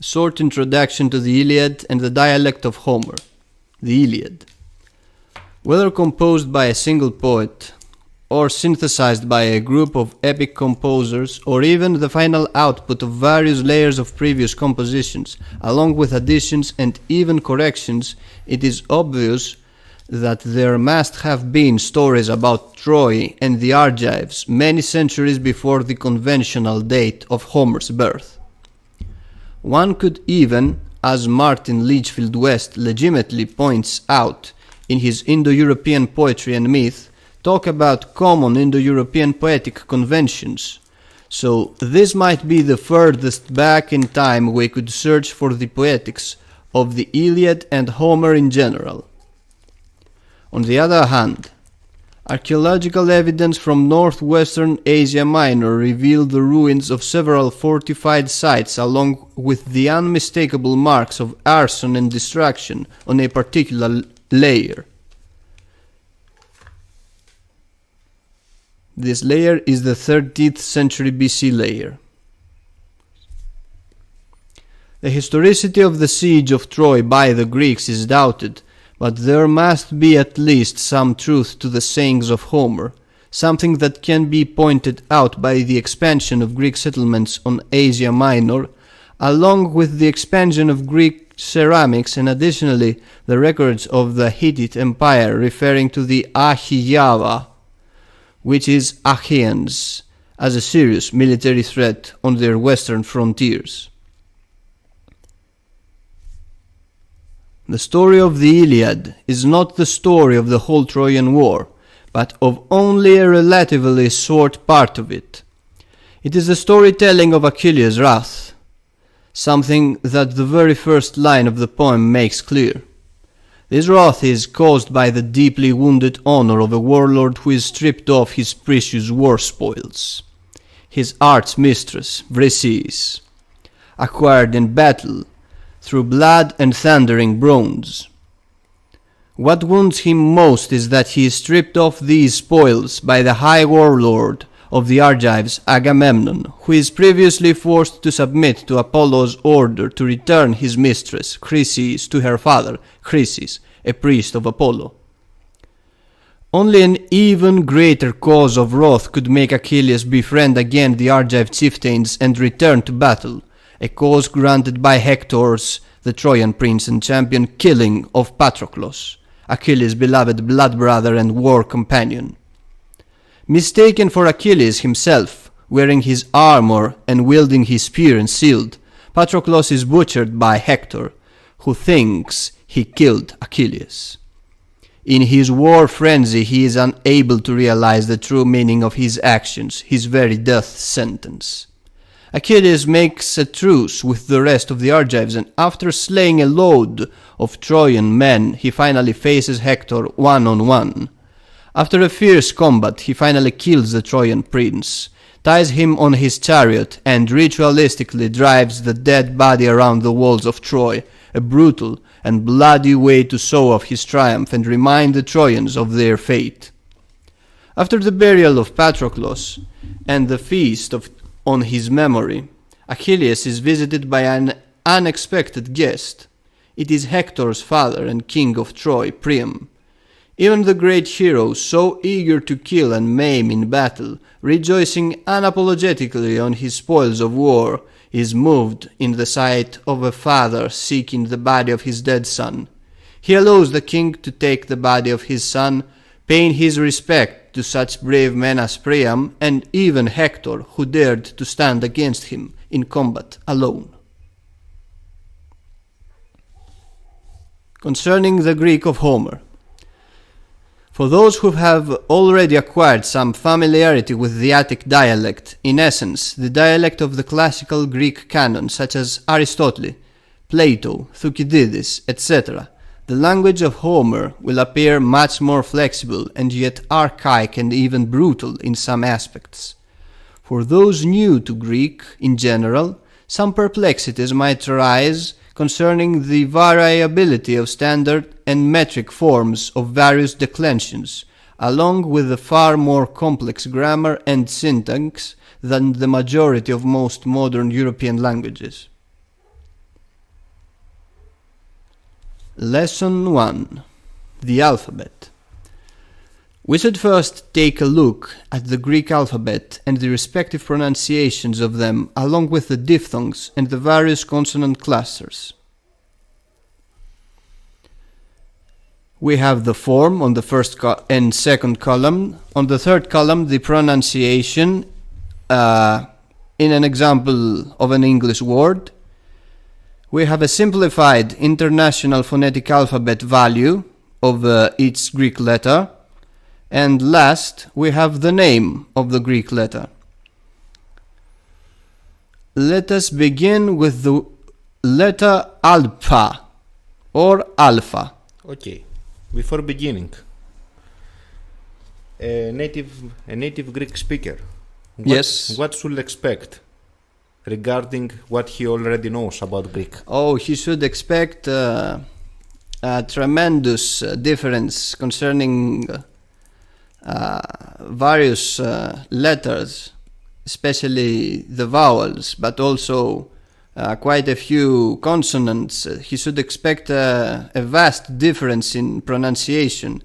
short introduction to the Iliad and the dialect of Homer. The Iliad. Whether composed by a single poet, or synthesized by a group of epic composers, or even the final output of various layers of previous compositions, along with additions and even corrections, it is obvious that there must have been stories about Troy and the Argives many centuries before the conventional date of Homer's birth. One could even, as Martin Litchfield West legitimately points out in his Indo-European Poetry and Myth, talk about common Indo-European poetic conventions. So this might be the furthest back in time we could search for the poetics of the Iliad and Homer in general. On the other hand, archaeological evidence from northwestern Asia Minor revealed the ruins of several fortified sites along with the unmistakable marks of arson and destruction on a particular layer. This layer is the 13th century BC layer. The historicity of the siege of Troy by the Greeks is doubted, but there must be at least some truth to the sayings of Homer, something that can be pointed out by the expansion of Greek settlements on Asia Minor, along with the expansion of Greek ceramics and additionally the records of the Hittite Empire referring to the Ahiyawa, which is Achaeans, as a serious military threat on their western frontiers. The story of the Iliad is not the story of the whole Trojan War, but of only a relatively short part of it. It is the storytelling of Achilles' wrath, something that the very first line of the poem makes clear. This wrath is caused by the deeply wounded honor of a warlord who is stripped of his precious war spoils. His arch mistress, Briseis, acquired in battle through blood and thundering bronze. What wounds him most is that he is stripped of these spoils by the high warlord of the Argives, Agamemnon, who is previously forced to submit to Apollo's order to return his mistress, Chryseis, to her father, Chrysis, a priest of Apollo. Only an even greater cause of wrath could make Achilles befriend again the Argive chieftains and return to battle, a cause granted by Hector's, the Trojan prince and champion, killing of Patroclus, Achilles' beloved blood brother and war companion. Mistaken for Achilles himself, wearing his armor and wielding his spear and shield, Patroclus is butchered by Hector, who thinks he killed Achilles. In his war frenzy, he is unable to realize the true meaning of his actions, his very death sentence. Achilles makes a truce with the rest of the Argives, and after slaying a load of Trojan men, he finally faces Hector one-on-one. After a fierce combat, he finally kills the Trojan prince, ties him on his chariot, and ritualistically drives the dead body around the walls of Troy, a brutal and bloody way to show off his triumph and remind the Trojans of their fate. After the burial of Patroclus and the feast on his memory, Achilles is visited by an unexpected guest. It is Hector's father and king of Troy, Priam. Even the great hero, so eager to kill and maim in battle, rejoicing unapologetically on his spoils of war, is moved in the sight of a father seeking the body of his dead son. He allows the king to take the body of his son, paying his respect to such brave men as Priam and even Hector, who dared to stand against him in combat alone. Concerning the Greek of Homer. For those who have already acquired some familiarity with the Attic dialect, in essence, the dialect of the classical Greek canon, such as Aristotle, Plato, Thucydides, etc., the language of Homer will appear much more flexible and yet archaic and even brutal in some aspects. For those new to Greek in general, some perplexities might arise concerning the variability of standard and metric forms of various declensions, along with the far more complex grammar and syntax than the majority of most modern European languages. Lesson 1. The alphabet. We should first take a look at the Greek alphabet and the respective pronunciations of them, along with the diphthongs and the various consonant clusters. We have the form on the first and second column. On the third column, the pronunciation in an example of an English word. We have a simplified international phonetic alphabet value of each Greek letter. And last, we have the name of the Greek letter. Let us begin with the letter alpha or alpha. Okay, before beginning, a native Greek speaker, what should expect regarding what he already knows about Greek? Oh, he should expect a tremendous difference concerning various letters, especially the vowels, but also quite a few consonants. He should expect a vast difference in pronunciation.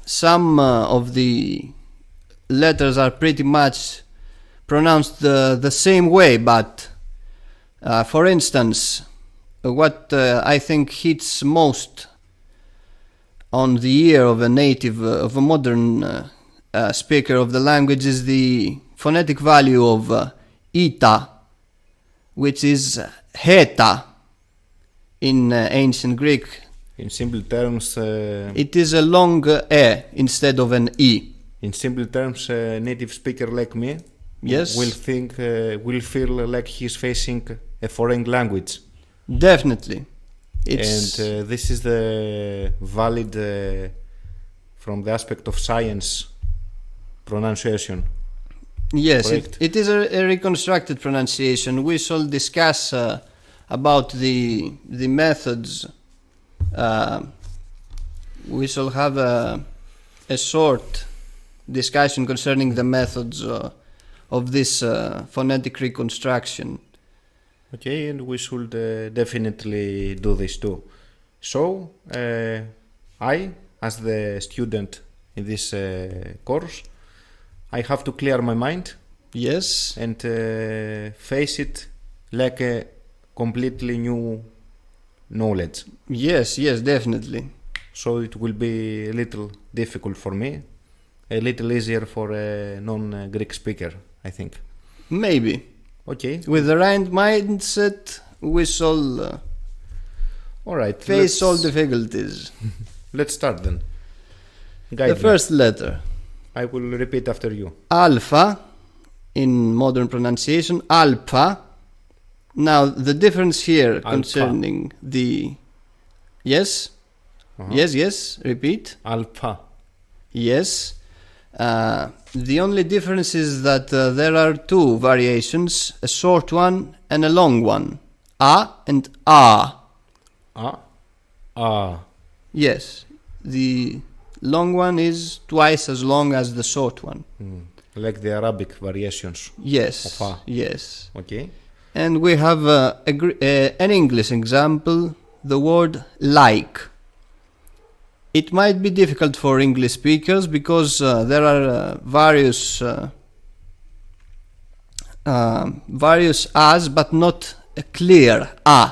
Some of the letters are pretty much pronounced the same way, but for instance, what I think hits most on the ear of a native, of a modern speaker of the language is the phonetic value of ita, which is heta in ancient Greek. In simple terms, it is a long e instead of an e. In simple terms, a native speaker like me yes, will feel like he's facing a foreign language. Definitely. And this is the valid from the aspect of science pronunciation. Yes, it is a reconstructed pronunciation. We shall discuss about the methods. We shall have a short discussion concerning the methods of this phonetic reconstruction. Okay, and we should definitely do this too. So, I, as the student in this course, I have to clear my mind. Yes. And face it like a completely new knowledge. Yes, definitely. So it will be a little difficult for me, a little easier for a non-Greek speaker, I think. Maybe. Okay. With the right mindset, we shall face all difficulties. Let's start then. The first letter. I will repeat after you. Alpha, in modern pronunciation, alpha. Now, the difference here Alpha. concerning the... Yes? Yes, repeat. Alpha. Yes. The only difference is that there are two variations, a short one and a long one. A and A. A. Yes. The long one is twice as long as the short one. Like the Arabic variations. Yes. Of A. Yes. Okay. And we have an English example, the word like. It might be difficult for English speakers because there are various A's, but not a clear A,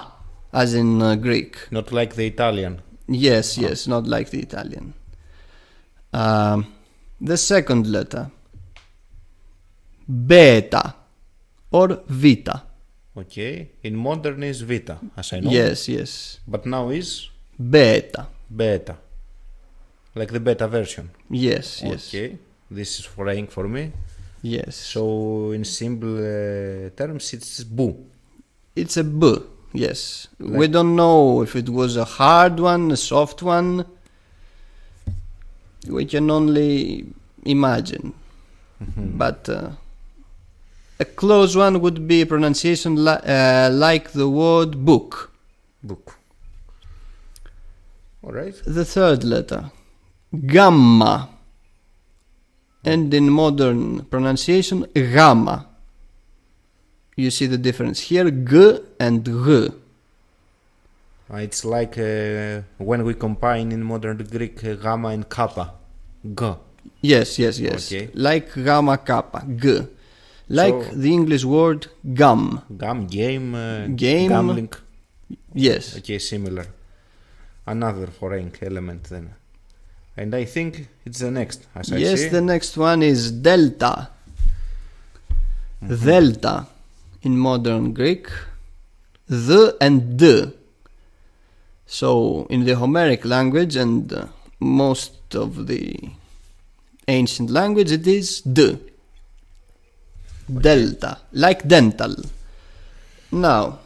as in Greek. Not like the Italian. Yes, not like the Italian. The second letter, beta or vita. Okay. In modern is vita, as I know. Yes. But now is beta. Beta. Like the beta version. Yes. Okay. This is foreign for me. Yes. So in simple terms, it's bu. It's a b. Yes. We don't know if it was a hard one, a soft one. We can only imagine. But a close one would be a pronunciation like the word book. Book. All right. The third letter, gamma. And in modern pronunciation, gamma. You see the difference here, g and g. It's like when we combine in modern Greek gamma and kappa. G. Yes. Okay. Like gamma kappa, g. Like So- the English word gum. Gam, game, Game. gambling. Yes. Okay, similar. Another foreign element then. And I think it's the next, as I Yes, see. the next one is delta. Delta in modern Greek. The and d. So in the Homeric language and most of the ancient language, it is d. Delta, like dental. Now,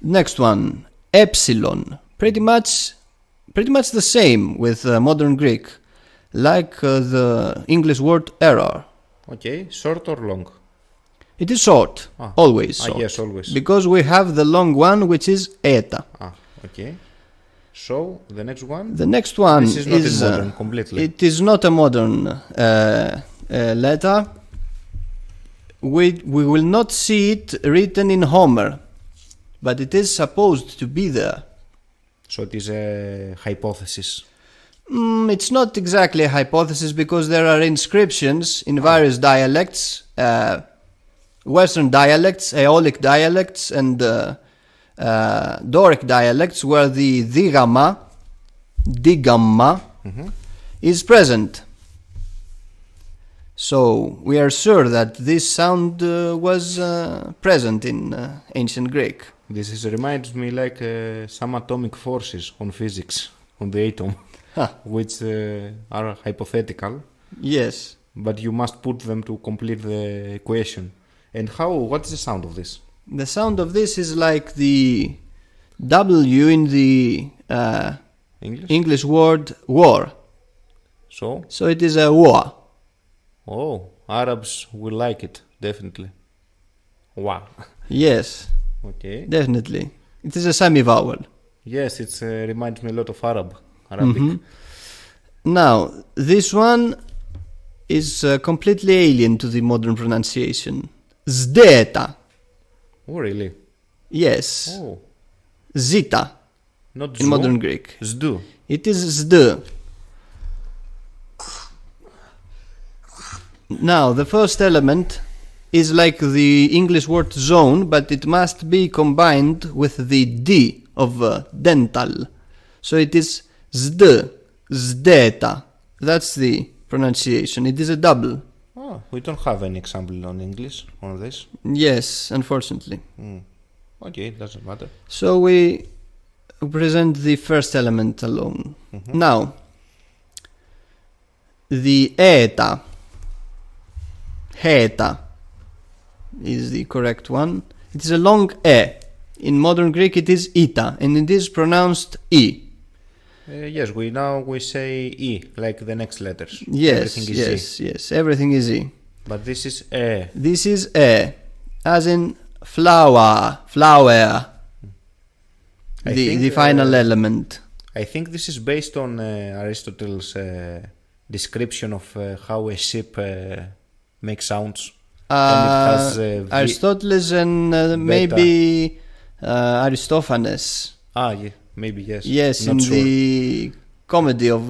next one, epsilon. Pretty much the same with modern Greek, like the English word error. Okay, short or long? It is short, always short. Yes, always. Because we have the long one, which is eta. Okay. So, the next one? The next one This is not in modern completely. It is not a modern letter. We will not see it written in Homer, but it is supposed to be there. So it is a hypothesis. It's not exactly a hypothesis because there are inscriptions in various dialects, Western dialects, Aeolic dialects, and Doric dialects, where the digamma is present. So we are sure that this sound was present in ancient Greek. This reminds me like some atomic forces on physics, on the atom, which are hypothetical. Yes. But you must put them to complete the equation. And what is the sound of this? The sound of this is like the W in the English word war. So it is a war. Oh, Arabs will like it, definitely. Wow. Yes. Okay. Definitely. It is a semi-vowel. Yes, it reminds me a lot of Arabic. Now, this one is completely alien to the modern pronunciation. Zdeta. Oh, really? Yes. Oh. Zita. Not in modern Greek. Zdu. It is zd. Now, the first element is like the English word zone, but it must be combined with the D of dental. So it is zd, zdeta. That's the pronunciation. It is a double. Oh, we don't have any example on English on this. Yes, unfortunately. Okay, it doesn't matter. So we present the first element alone. Now, the eta is the correct one. It is a long e. In modern Greek it is ita, and it is pronounced e. Yes, we say e, like the next letters. Yes, everything is e. Yes, everything is e. But this is e. This is e, as in flower. The final element. I think this is based on Aristotle's description of how a ship makes sounds. Aristotle and maybe Aristophanes. Yeah, maybe yes. Yes, not in sure. the comedy of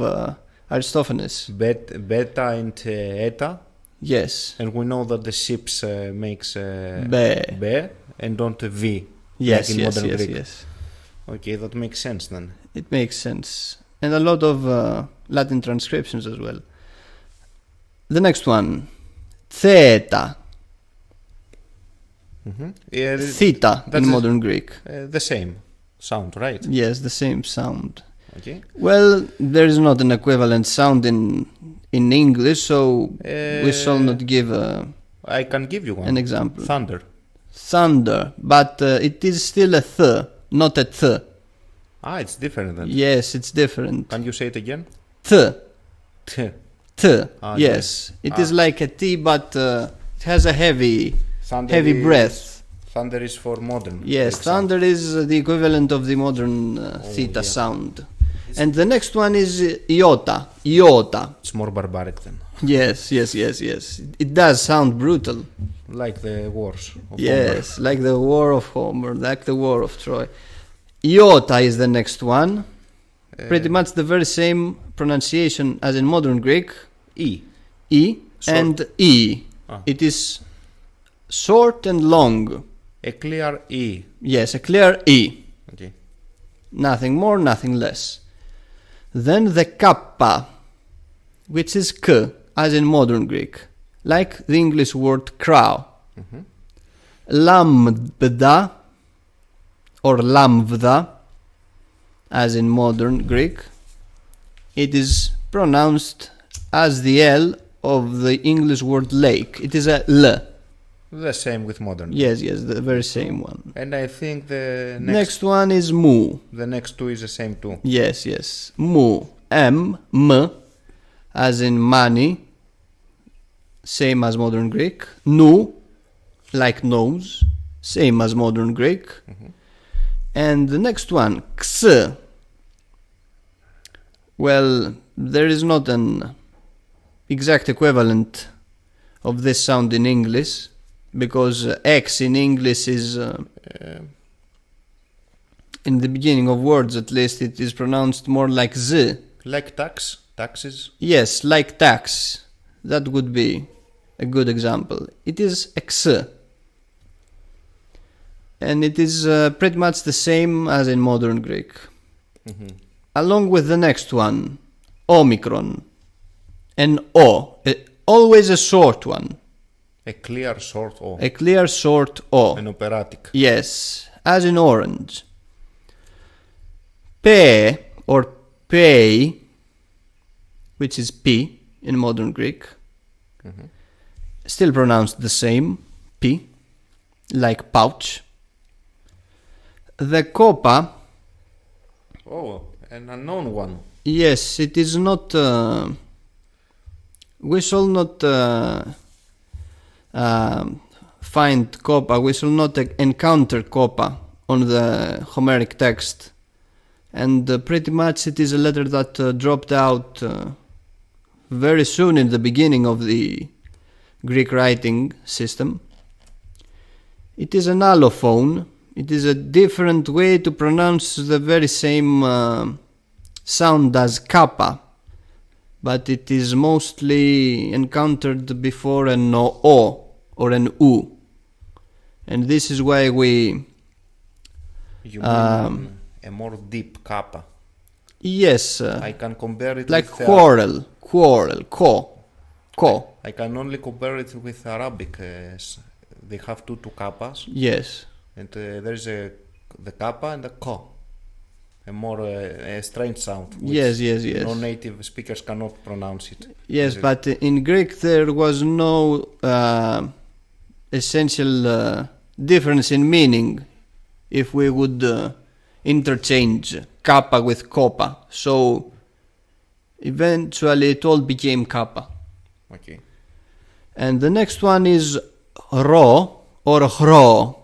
Aristophanes. Beta and eta. Yes. And we know that the ships makes be and don't v. Yes, like in modern Greek. Yes. Okay, that makes sense then. It makes sense. And a lot of Latin transcriptions as well. The next one. Theta. Yeah, Theta in modern Greek. The same sound, right? Yes, the same sound. Okay. Well, there is not an equivalent sound in English, so we shall not give I can give you one. An example. Thunder, but it is still a th, not a th. It's different then. Yes, it's different. Can you say it again? Th. T. Yes. It is like a T, but it has a heavy breath. Thunder is for modern. Yes, thunder is the equivalent of the modern theta sound. And the next one is iota. It's more barbaric then. Yes. It does sound brutal. Like the wars of Yes, Homer. like the war of Homer, like the war of Troy. Iota is the next one. Pretty much the very same pronunciation as in modern Greek. E. E Short. and E. Ah. It is short and long. A clear E. Yes, a clear E. Okay. Nothing more, nothing less. Then the kappa, which is k, as in modern Greek, like the English word crow. Lambda or lambda, as in modern Greek, it is pronounced as the L of the English word lake. It is a L. The same with modern. Yes, the very same one. And I think the Next one is mu. the next two is the same too. Yes. Mu. M, as in money, same as modern Greek. Nu, like nose, same as modern Greek. And the next one, ks. Well, there is not an exact equivalent of this sound in English, because X in English is, in the beginning of words at least, it is pronounced more like Z. Like taxes. Yes, like tax. That would be a good example. It is X. And it is pretty much the same as in modern Greek. Along with the next one, Omicron. An O. Always a short one. A clear short O. A clear short O. An operatic. Yes, as in orange. Pe or pei, which is P in modern Greek, still pronounced the same, P, like pouch. The kopa, Oh, an unknown one. yes, it is not, we shall not find kopa, we shall not encounter kopa on the Homeric text. And pretty much it is a letter that dropped out very soon in the beginning of the Greek writing system. It is an allophone. It is a different way to pronounce the very same sound as kappa, but it is mostly encountered before an O or an U. And this is why we... You mean a more deep kappa. Yes. I can compare it like with quarrel, ko. I can only compare it with Arabic. They have two kappas, Yes. and there is the kappa and the ko. A more a strange sound. Yes. Non-native speakers cannot pronounce it. Yes, but in Greek there was no essential difference in meaning if we would interchange kappa with kopa. So eventually it all became kappa. Okay. And the next one is ro or hro.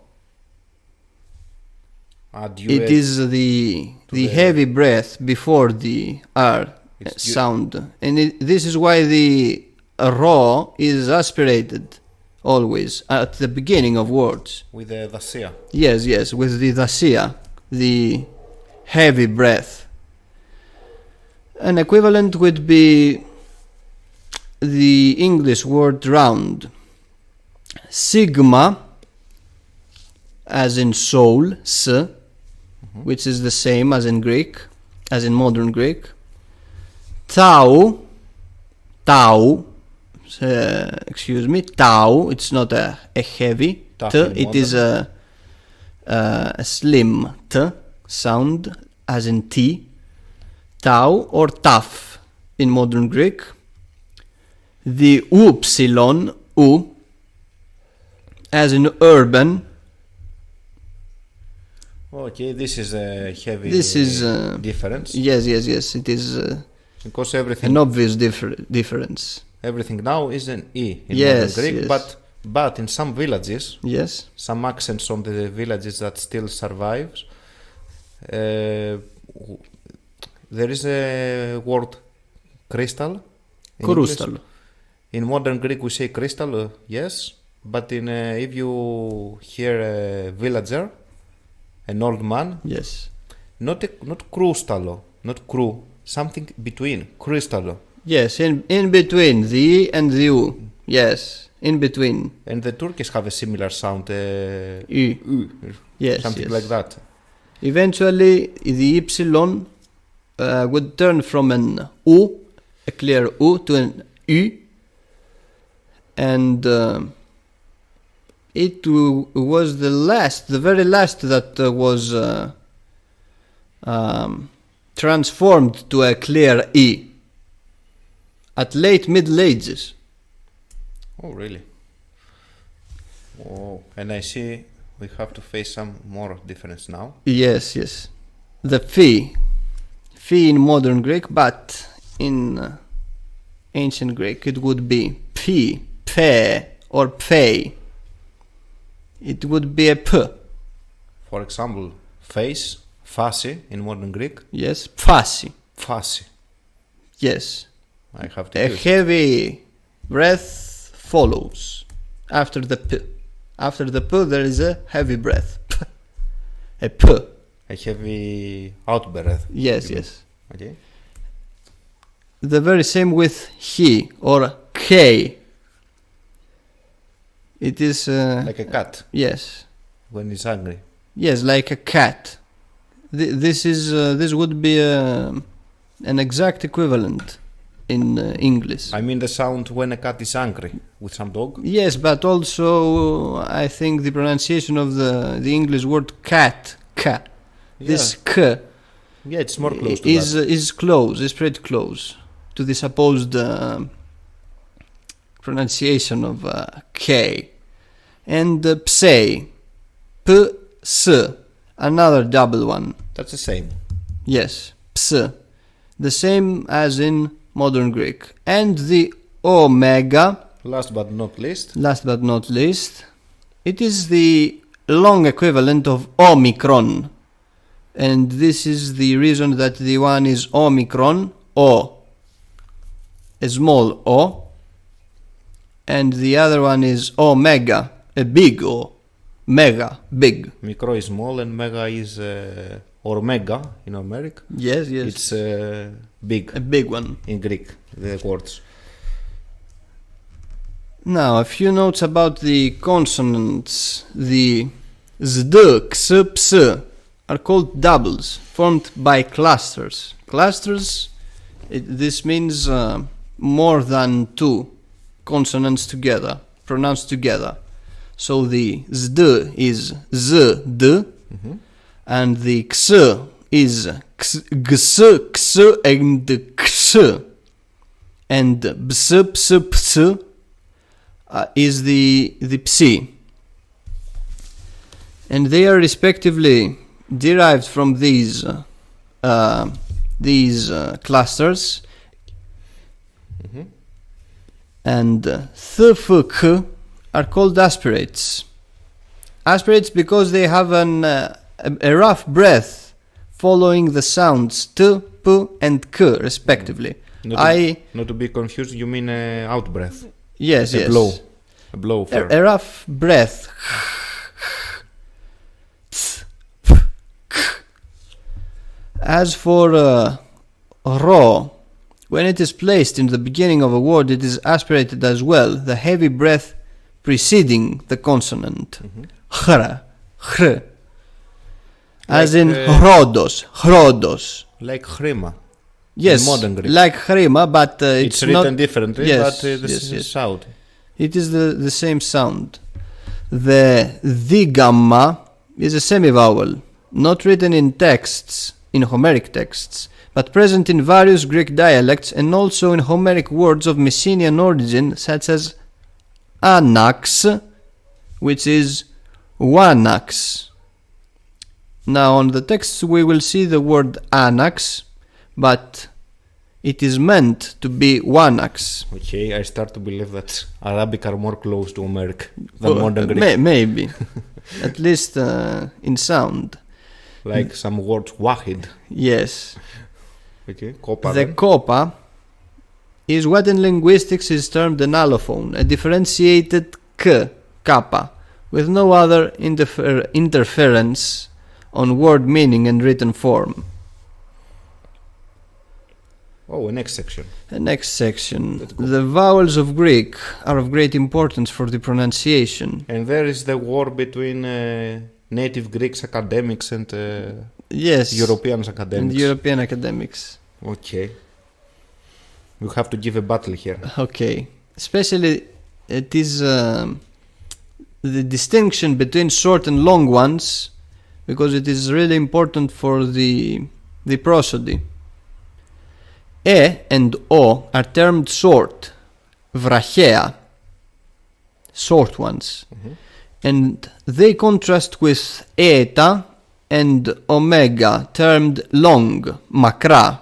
It is the heavy breath before the R sound. And this is why the ro is aspirated always at the beginning of words. With the dacia. Yes, with the dacia, the heavy breath. An equivalent would be the English word round. Sigma, as in soul, s, which is the same as in Greek, as in modern Greek. Tau, excuse me, tau, it's not a heavy Tough t, in it is a slim t sound, as in T. Tau or tough in modern Greek. The upsilon, u, as in urban. Okay, this is a heavy difference. Yes, it is Because everything an obvious difference. everything now is an E in Yes, modern Greek, yes. but in some villages, Yes, some accents on the villages that still survives, there is a word crystal. In korustal. English. In modern Greek we say crystal, yes, but in if you hear a villager, an old man, Yes, not crustalo, not cru, something between, crystalo. Yes, in between the E and the U. Yes, in between. And the Turkish have a similar sound, U. Yes, something yes. like that. Eventually, the epsilon would turn from an U, a clear U, to an U, and it was the very last that was transformed to a clear E at late Middle Ages. Oh, really? Oh, and I see we have to face some more difference now. Yes, yes. The phi in modern Greek, but in ancient Greek it would be pi, pe, or pei. It would be a p. For example, face, phasi in modern Greek. Yes, phasi. Phasi. Yes. I have to A use. heavy breath follows after the p. After the p there is a heavy breath. P. A p. A heavy out breath. Yes, yes. Okay. The very same with he or k. It is Like a cat yes, when it's angry. yes, like a cat. This would be an exact equivalent in English. I mean the sound when a cat is angry with some dog. Yes, but also I think the pronunciation of the English word cat, ka, this k Yeah, it's more close to is that. is close, is pretty close to the supposed pronunciation of k. And pse, p, s, another double one. That's the same. Yes, ps, the same as in modern Greek. And the omega, Last but not least, last but not least, it is the long equivalent of omicron. And this is the reason that the one is omicron, o, a small o, and the other one is omega, a big o, mega, big. micro is small and mega is or mega in Homeric. Yes, yes. It's big A big one. in Greek, the words. Now, a few notes about the consonants. The zd, ks, ps are called doubles, formed by clusters. Clusters, this means more than two consonants together, pronounced together. So the zd is zd, and the ks is gs, ks, and ks, and ps, ps, ps is the psi, and they are respectively derived from these clusters, and th, f, k are called aspirates. Aspirates because they have a rough breath following the sounds t, p, and k respectively. Not to be confused, you mean out breath. Yes, A yes. blow for A rough breath. As for ro, when it is placed in the beginning of a word, it is aspirated as well, the heavy breath preceding the consonant. Hra, hr. As in hrodos, hrodos. like chrima. Yes, modern Greek. like chrima, but It's not written differently, yes, but this yes, is yes. sound. It is the same sound. The digamma is a semivowel, not written in texts, in Homeric texts, but present in various Greek dialects and also in Homeric words of Messenian origin, such as anax, which is wanax. Now on the texts we will see the word anax, but it is meant to be wanax. Okay, I start to believe that Arabic are more close to Homeric than modern Greek. Maybe, at least in sound. Like some words, wahid. Yes. Okay, kopa. The kopa is what in linguistics is termed an allophone, a differentiated k, kappa, with no other interference on word meaning and written form. Oh, next section. The next section. Let's go. The vowels of Greek are of great importance for the pronunciation. And there is the war between native Greeks academics and Yes. European And academics. European academics. Okay. You have to give a battle here. Okay. Especially it is the distinction between short and long ones, because it is really important for the prosody. E and O are termed short, βραχαία, short ones. And they contrast with eta and omega, termed long, μακρά.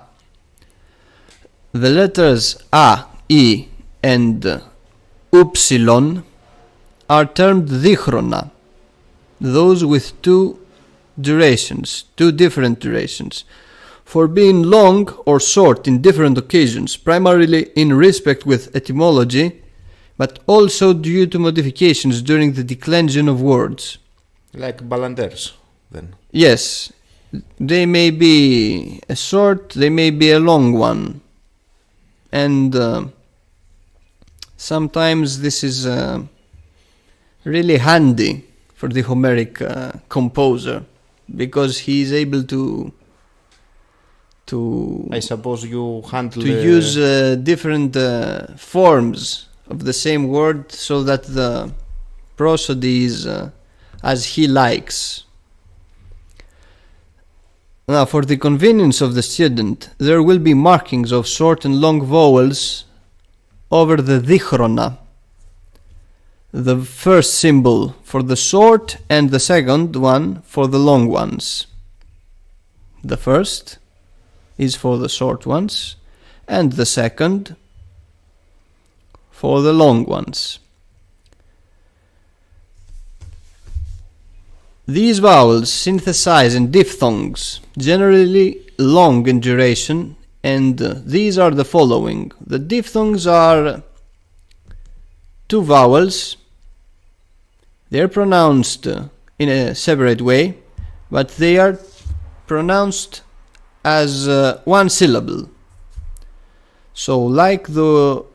The letters A, E and upsilon are termed δίχρονα, those with two different durations, for being long or short in different occasions, primarily in respect with etymology, but also due to modifications during the declension of words. Like balanders, then. Yes, they may be a short, they may be a long one. And sometimes this is really handy for the Homeric composer, because he is able to I suppose you handle use different forms of the same word so that the prosody is as he likes. Now, for the convenience of the student, there will be markings of short and long vowels over the δίχρονα, the first symbol for the short and the second one for the long ones. The first is for the short ones, and the second for the long ones. These vowels synthesize in diphthongs, generally long in duration, and these are the following. The diphthongs are two vowels. They are pronounced in a separate way, but they are pronounced as one syllable. So like the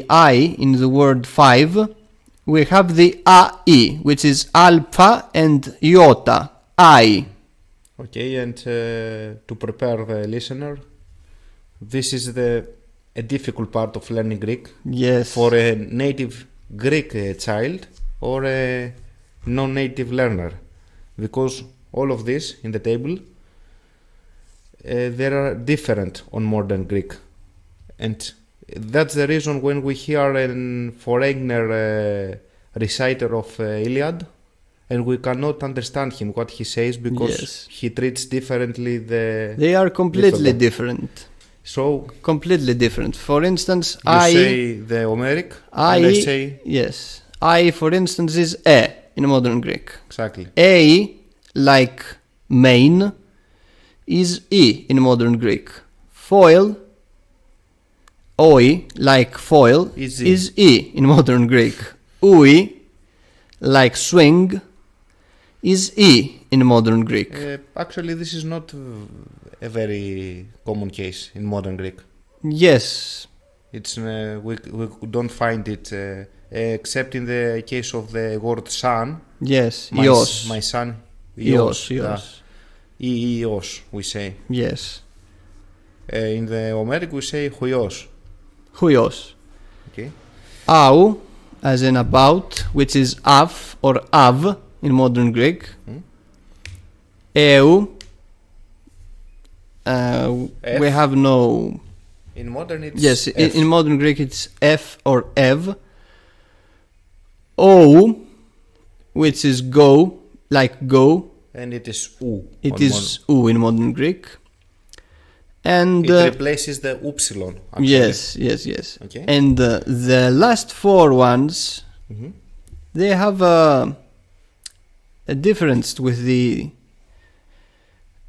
I in the word 5, we have the AI, which is alpha and iota, I. Okay, and to prepare the listener, this is a difficult part of learning Greek. Yes. For a native Greek child or a non-native learner, because all of this in the table they are different on modern Greek, and that's the reason when we hear a foreigner reciter of Iliad, and we cannot understand him what he says, because he treats differently they are completely different. So completely different. For instance, you say the Homeric, and I say yes. I, for instance, is in modern Greek. Exactly. A, like main, is in modern Greek. Foil, oi, like foil, is in modern Greek. Ui, like swing, is in modern Greek. Actually, this is not a very common case in modern Greek. Yes. It's we don't find it except in the case of the word son. Yes, Ios. My son. Ios. Ios, we say. Yes. In the Homeric we say huios. Huios. Okay. Au, as in about, which is av or av in modern Greek. Eu, we have no... In modern it's yes, F. In modern Greek it's F or Ev. O, which is go, like go. And it is U. It is U in modern Greek. And it replaces the upsilon. Actually. Yes. Okay. And the last four ones, they have a difference with the...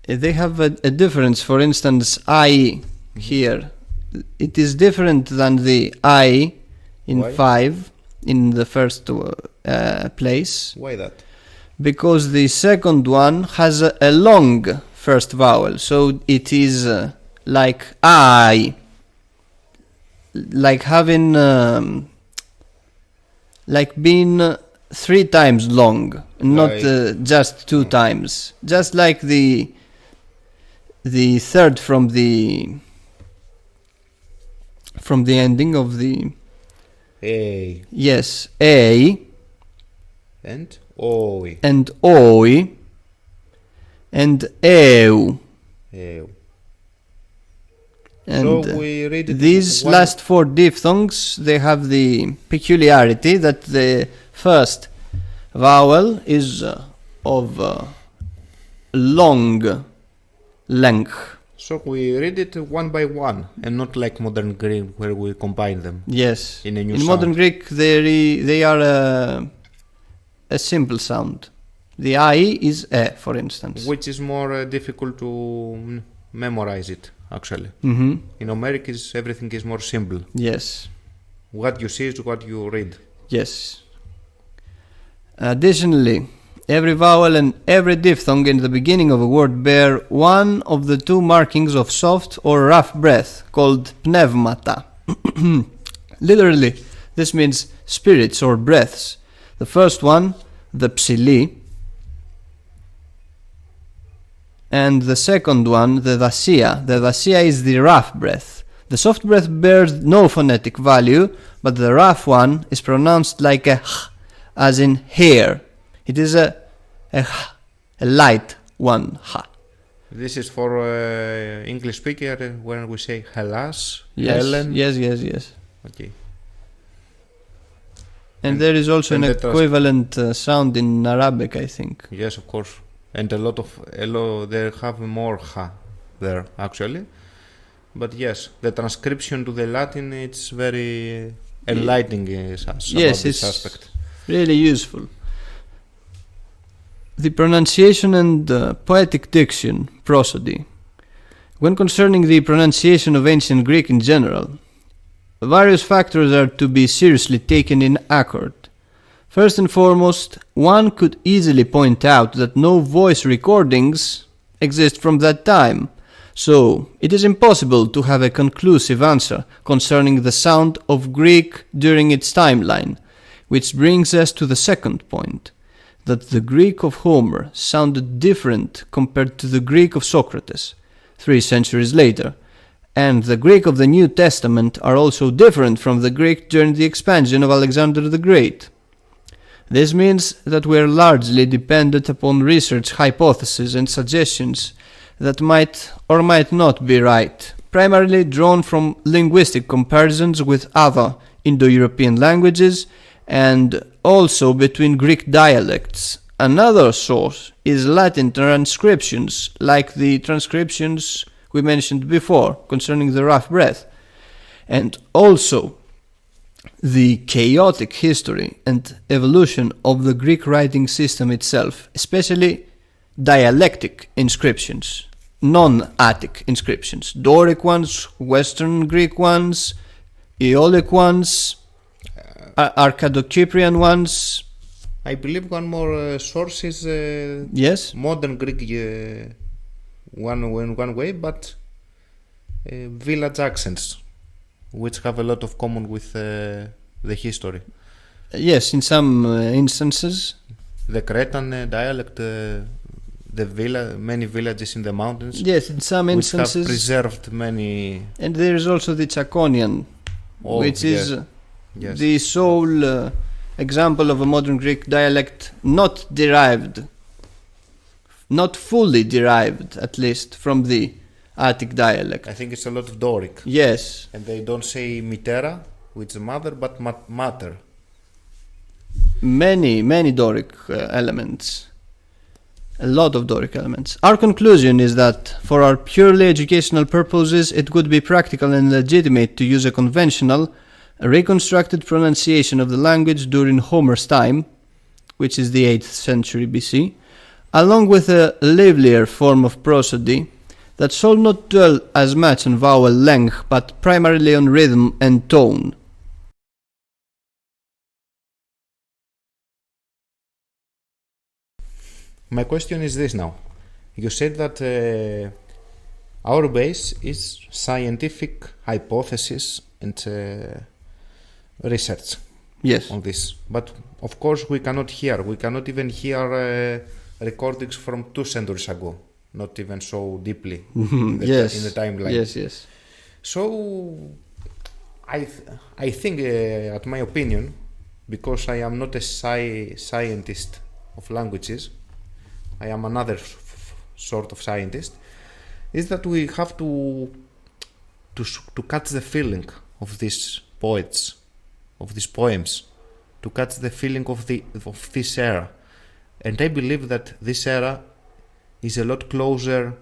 They have a difference. For instance, I here, it is different than the I in 5 in the first place. Why that? because the second one has a long first vowel, so it is like I, like having like being 3 times long, not just 2 times, just like the third from the ending of the A yes, A and Oi. and Oi and Eu. Eu. And So we read it these last 4 diphthongs, they have the peculiarity that the first vowel is of long length. So we read it one by one and not like modern Greek where we combine them. Yes. In a new In sound. modern Greek, they are a simple sound. The I is E, for instance. Which is more difficult to memorize it, actually. Mm-hmm. In Homeric, everything is more simple. Yes. What you see is what you read. Yes. Additionally, every vowel and every diphthong in the beginning of a word bear one of the 2 markings of soft or rough breath, called pneumata. Literally, this means spirits or breaths. The first one, the ψηλή, and the second one, the dacia. The dacia is the rough breath. The soft breath bears no phonetic value, but the rough one is pronounced like a h, as in hair. It is a light one, ha. This is for English speaker when we say Hellas, Yes, Helen. yes. Okay. And there is also an and the equivalent sound in Arabic, I think. Yes, of course. And they have more ha there, actually. But yes, the transcription to the Latin, it's very enlightening Yes, about it's this aspect. really useful. The pronunciation and poetic diction, prosody. When concerning the pronunciation of ancient Greek in general, various factors are to be seriously taken in accord. First and foremost, one could easily point out that no voice recordings exist from that time, so it is impossible to have a conclusive answer concerning the sound of Greek during its timeline, which brings us to the second point, that the Greek of Homer sounded different compared to the Greek of Socrates, 3 centuries later, and the Greek of the New Testament are also different from the Greek during the expansion of Alexander the Great. This means that we are largely dependent upon research hypotheses and suggestions that might or might not be right, primarily drawn from linguistic comparisons with other Indo-European languages and also between Greek dialects. Another source is Latin transcriptions, like the transcriptions we mentioned before concerning the rough breath, and also the chaotic history and evolution of the Greek writing system itself, especially dialectic inscriptions, non-Attic inscriptions, Doric ones, Western Greek ones, Aeolic ones, Arcado-Cyprian ones. I believe one more source is Yes, modern Greek one way, but village accents, which have a lot of common with the history. yes, in some instances. The Cretan dialect, many villages in the mountains, Yes, in some which instances. have preserved many. And there is also the Chaconian, which is Yes. the sole example of a modern Greek dialect not derived, not fully derived at least, from the Attic dialect. I think it's a lot of Doric. Yes, And they don't say mitera, which is mother, but mater. many Doric elements. A lot of Doric elements. Our conclusion is that for our purely educational purposes, it would be practical and legitimate to use a conventional, reconstructed pronunciation of the language during Homer's time, which is the 8th century BC, along with a livelier form of prosody that shall not dwell as much on vowel length but primarily on rhythm and tone. My question is this now. You said that our base is scientific hypothesis and research Yes. on this. But of course we cannot even hear recordings from 2 centuries ago, not even so deeply in the timeline. Yes. So I think, at my opinion, because I am not a scientist of languages, I am another sort of scientist, is that we have to catch the feeling of these poets, of these poems, to catch the feeling of this era. And I believe that this era is a lot closer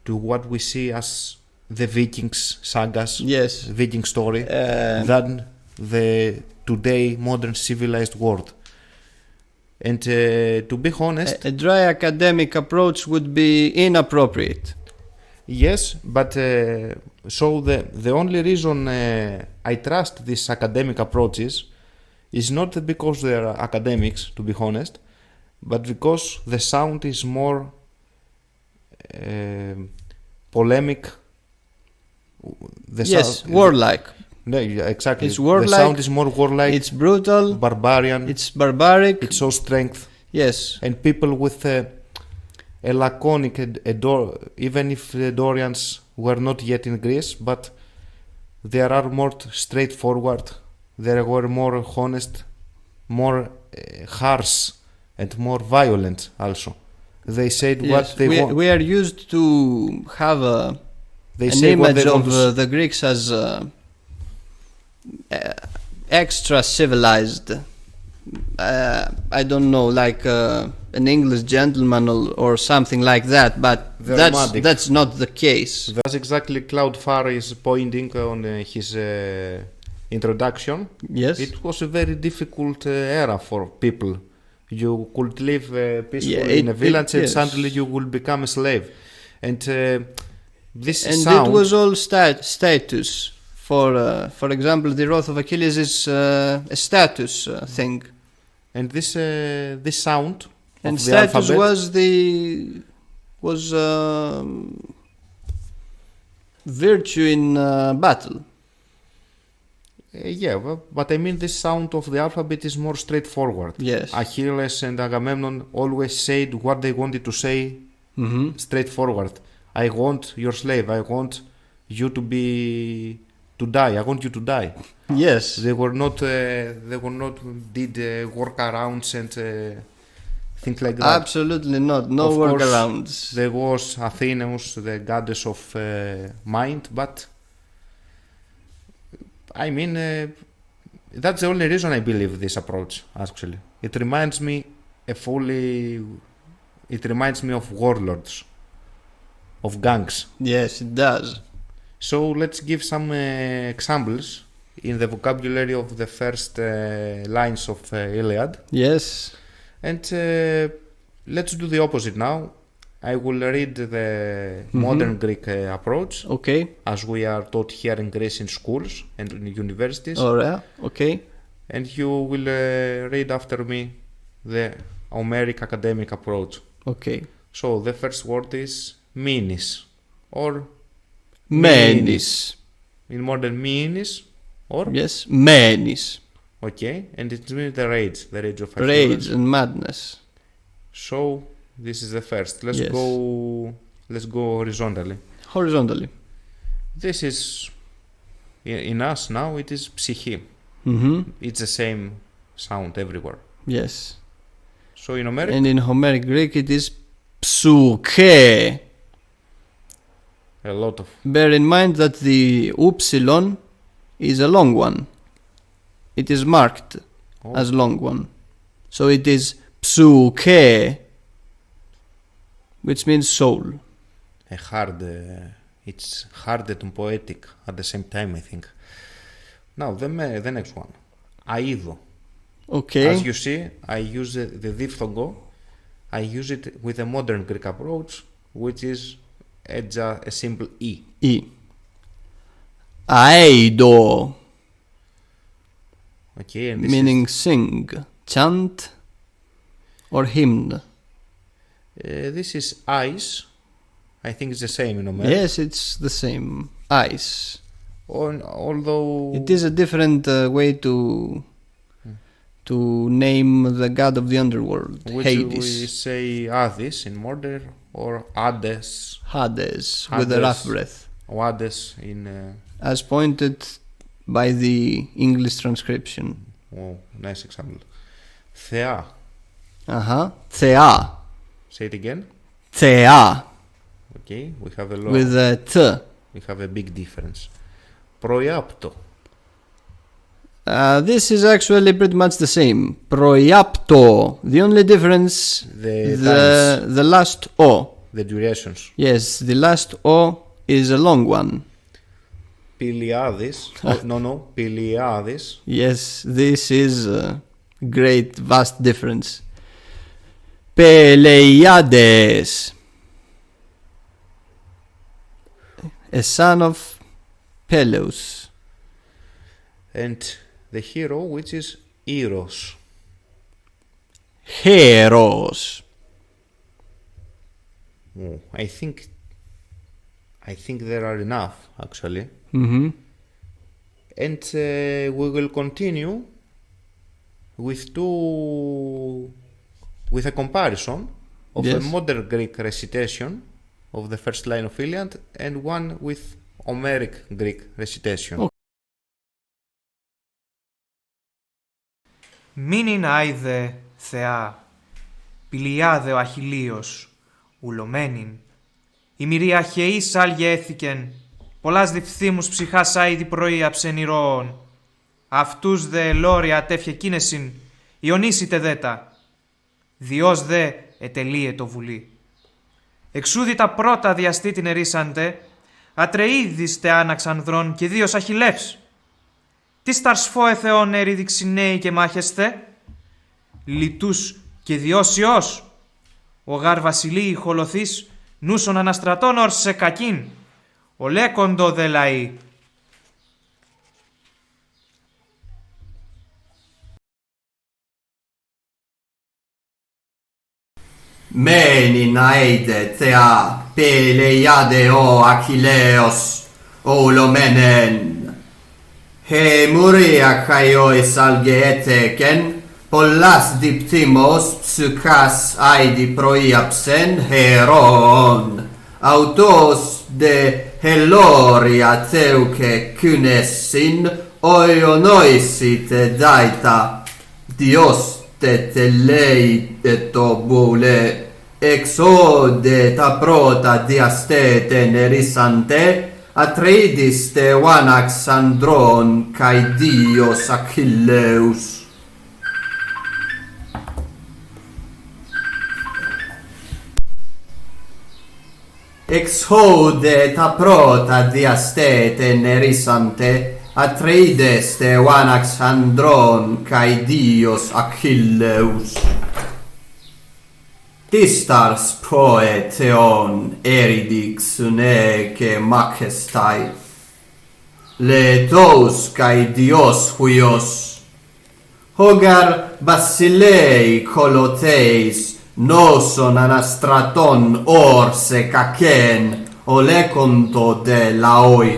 to what we see as the Vikings sagas, Yes. Viking story, than the today modern civilized world. And to be honest, A dry academic approach would be inappropriate. yes, but so the only reason I trust these academic approaches is not because they are academics, to be honest, but because the sound is more polemic. Warlike. No, exactly. It's warlike. The sound is more warlike. It's brutal. Barbarian. It's barbaric. It shows strength. Yes. And people with a laconic, even if the Dorians were not yet in Greece, but they are more straightforward. They were more honest, more harsh, and more violent also. They said what they want. We are used to have an image of the Greeks as extra civilized. I don't know, like an English gentleman or something like that, but that's not the case. That's exactly Claude Farr is pointing on his introduction. Yes. It was a very difficult era for people. You could live peacefully in a village and suddenly you will become a slave. And this sound... it was all status. For example, the Wrath of Achilles is a status thing. And this sound and of the status alphabet was virtue in battle. Yeah, but I mean this sound of the alphabet is more straightforward. Yes. Achilles and Agamemnon always said what they wanted to say straightforward. I want your slave. I want you to die. I want you to die. Yes. They were not did workarounds and things like that. Absolutely not. No workarounds. There was Athenaeus, the goddess of mind, but I mean that's the only reason I believe this approach. Actually, it reminds me of warlords, of gangs. Yes, it does. So let's give some examples in the vocabulary of the first lines of Iliad. Yes. And let's do the opposite now. I will read the modern Greek approach. Okay. As we are taught here in Greece in schools and in universities. Alright. Okay. And you will read after me the Homeric academic approach. Okay. So the first word is menis or menis. In modern menis or? Yes, menis. Okay, and it means the rage of Achilles. Rage and madness. So this is the first. Let's go horizontally. Horizontally. This is in us now. It is psyche. It's the same sound everywhere. Yes. So in Homeric. And in Homeric Greek it is psyche. A lot of. Bear in mind that the upsilon is a long one. It is marked as long one. So it is psyche, which means soul. It's hard and poetic at the same time, I think. Now the next one, aido. Okay. As you see, I use the diphthongo. I use it with a modern Greek approach, which is a simple e. E. Aido. Okay, and meaning sing, chant, or hymn. This is ice. I think it's the same in Homeric. Yes, it's the same. Ice. Although It is a different way to name the god of the underworld, which Hades. we say Hades in murder, or Hades. Hades, with a rough breath. Or Hades in... as pointed by the English transcription. Oh, nice example. Thea. Thea. Say it again. Thea. Okay, we have a lot. With a T. We have a big difference. Proiapto. This is actually pretty much the same. Proiapto. The only difference, the last O. The durations. Yes, the last O is a long one. Piliades. Piliades. Yes, this is a great, vast difference. Peleiades. A son of Peleus. And the hero, which is Eros. Heros. Oh, I think there are enough, actually. Mm-hmm. And we will continue with a comparison of a modern Greek recitation of the first line of Iliad and one with Homeric Greek recitation. Okay. Μήνυν άιδε Θεά, πηλιάδε ο Αχιλλείος, ουλωμένην. Η μυρία χεής άλγε έθηκεν, πολλάς διφθήμους ψυχάς άιδη προήαψεν ηρώων. Αυτούς δε ελόρια ατέφιε κίνεσιν, ιονίσιτε δέτα. Διός δε ετελείε το βουλή. Εξούδη τα πρώτα διαστή την ερίσαντε, ατρεΐδης τε άναξανδρών και δίος Αχιλλεύς. Τι σταρσφό εθεών ερηδειξινέοι και μάχεστε, λιτούς και διώσιος, ο γάρ βασιλείοι χολοθείς, νούσον αναστρατών ορσε κακήν, ο λέκοντο δε λαοί. Μένιν αίδε Θεά, Πελeiade ο Αχιλλέος, ολομένεν. Μουρία καiois αλγεέτεκεν, πολλάς διπτήμος ψυχάς άιδη προήαψεν αιρών. Αυτός δε ελόρια Θεού και κούνεσιν, οϊονόησιτε δάιτα, Διός τε τελέιτε το βουλέ, εξόδε τα πρώτα διαστέτεν ερίσαντε, Atreidis te Anaxandron kai Dios Achilleus. Exode ta prota diastete nerisante, Atreides te Anaxandron kai Dios Achilleus. Tistars poeteon eridix une que majestai, letos kai Dios huios, hogar basilei coloteis, noson anastraton orse caken, oleconto de laoi.